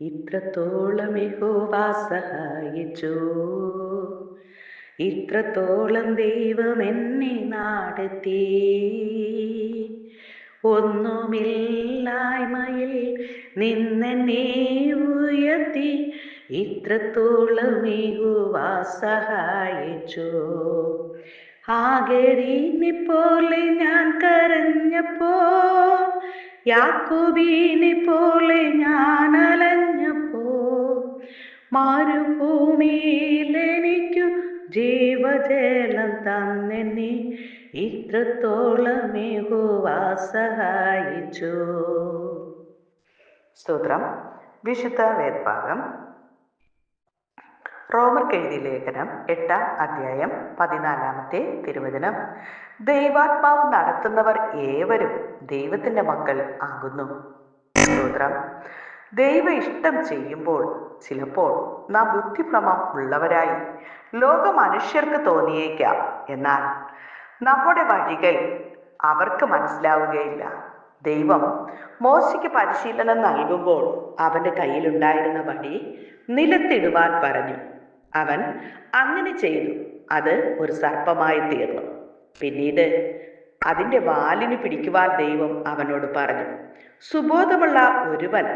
ഇത്രത്തോളം യഹോവ സഹായിച്ചു, ഇത്രത്തോളം ദൈവം എന്നെ നടത്തി. ഒന്നുമില്ലായ്മയിൽ നിന്നെന്നെ ഉയർത്തി, ഇത്രത്തോളം യഹോവ സഹായിച്ചു. ഹാഗരിനെ പോലെ ഞാൻ കരഞ്ഞപ്പോൾ, യാക്കോബിനെ പോലെ ഞാൻ അലഞ്ഞപ്പോൾ, മരുഭൂമിയിൽ എനിക്കു ജീവജലം തന്നെന്നെ ഇത്രത്തോളം യഹോവ സഹായിച്ചു. സ്തോത്രം. വിശുദ്ധ വേദഭാഗം റോമർക്കെഴുതിയ ലേഖനം 8-ാം അധ്യായം 14-ാമത്തെ തിരുവചനം. ദൈവാത്മാവ് നടത്തുന്നവർ ഏവരും ദൈവത്തിന്റെ മക്കൾ ആകുന്നു. സ്തോത്രം. ദൈവ ഇഷ്ടം ചെയ്യുമ്പോൾ ചിലപ്പോൾ നാം ബുദ്ധിഭ്രമം ഉള്ളവരായി ലോക മനുഷ്യർക്ക് തോന്നിയേക്കാം. എന്നാൽ നമ്മുടെ വഴികൾ അവർക്ക് മനസ്സിലാവുകയില്ല. ദൈവം മോശയ്ക്ക് പരിശീലനം നൽകുമ്പോൾ അവന്റെ കയ്യിലുണ്ടായിരുന്ന വടി നിലത്തിടുവാൻ പറഞ്ഞു. അവൻ അങ്ങനെ ചെയ്തു. അത് ഒരു സർപ്പമായി തീർന്നു. പിന്നീട് അതിന്റെ വാലിന് പിടിക്കുവാൻ ദൈവം അവനോട് പറഞ്ഞു. സുബോധമുള്ള ഒരുവൻ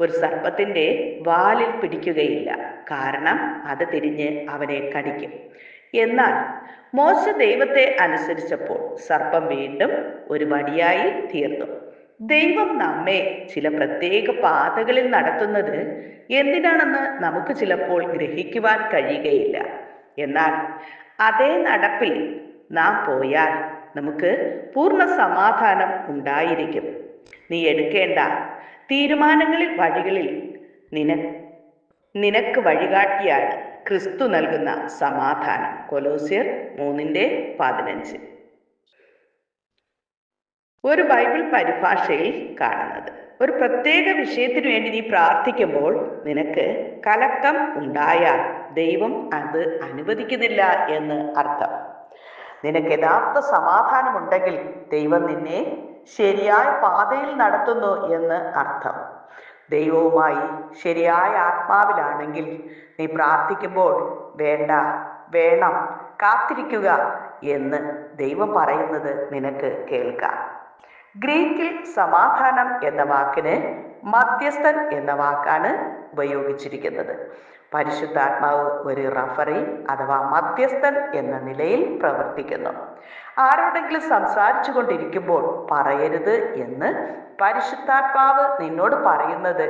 ഒരു സർപ്പത്തിന്റെ വാലിൽ പിടിക്കുകയില്ല, കാരണം അത് തിരിഞ്ഞ് അവനെ കടിക്കും. എന്നാൽ മോശ ദൈവത്തെ അനുസരിച്ചപ്പോൾ സർപ്പം വീണ്ടും ഒരു വടിയായി തീർന്നു. ദൈവം നമ്മെ ചില പ്രത്യേക പാതകളിൽ നടത്തുന്നത് എന്തിനാണെന്ന് നമുക്ക് ചിലപ്പോൾ ഗ്രഹിക്കുവാൻ കഴിയുകയില്ല. എന്നാൽ അതേ നടപ്പിൽ നാം പോയാൽ നമുക്ക് പൂർണ്ണ സമാധാനം ഉണ്ടായിരിക്കും. നീ എടുക്കേണ്ട തീരുമാനങ്ങളിൽ വഴികളിൽ നിനക്ക് വഴികാട്ടിയാണ് ക്രിസ്തു നൽകുന്ന സമാധാനം. കൊലോസ്യർ 3:15. ഒരു ബൈബിൾ പരിഭാഷയിൽ കാണുന്നത്, ഒരു പ്രത്യേക വിഷയത്തിനു വേണ്ടി നീ പ്രാർത്ഥിക്കുമ്പോൾ നിനക്ക് കലക്കം ഉണ്ടായാൽ ദൈവം അത് അനുവദിക്കുന്നില്ല എന്ന് അർത്ഥം. നിനക്ക് യഥാർത്ഥ സമാധാനമുണ്ടെങ്കിൽ ദൈവം നിന്നെ ശരിയായ പാതയിൽ നടത്തുന്നു എന്ന് അർത്ഥം. ദൈവവുമായി ശരിയായ ആത്മാവിലാണെങ്കിൽ നീ പ്രാർത്ഥിക്കുമ്പോൾ വേണ്ട, വേണം, കാത്തിരിക്കുക എന്ന് ദൈവം പറയുന്നത് നിനക്ക് കേൾക്കാം. ഗ്രീക്കിൽ സമാധാനം എന്ന വാക്കിന് മധ്യസ്ഥൻ എന്ന വാക്കാണ് ഉപയോഗിച്ചിരിക്കുന്നത്. പരിശുദ്ധാത്മാവ് ഒരു റഫറി അഥവാ മധ്യസ്ഥൻ എന്ന നിലയിൽ പ്രവർത്തിക്കുന്നു. ആരോടെങ്കിലും സംസാരിച്ചു കൊണ്ടിരിക്കുമ്പോൾ പറയരുത് എന്ന് പരിശുദ്ധാത്മാവ് നിന്നോട് പറയുന്നത്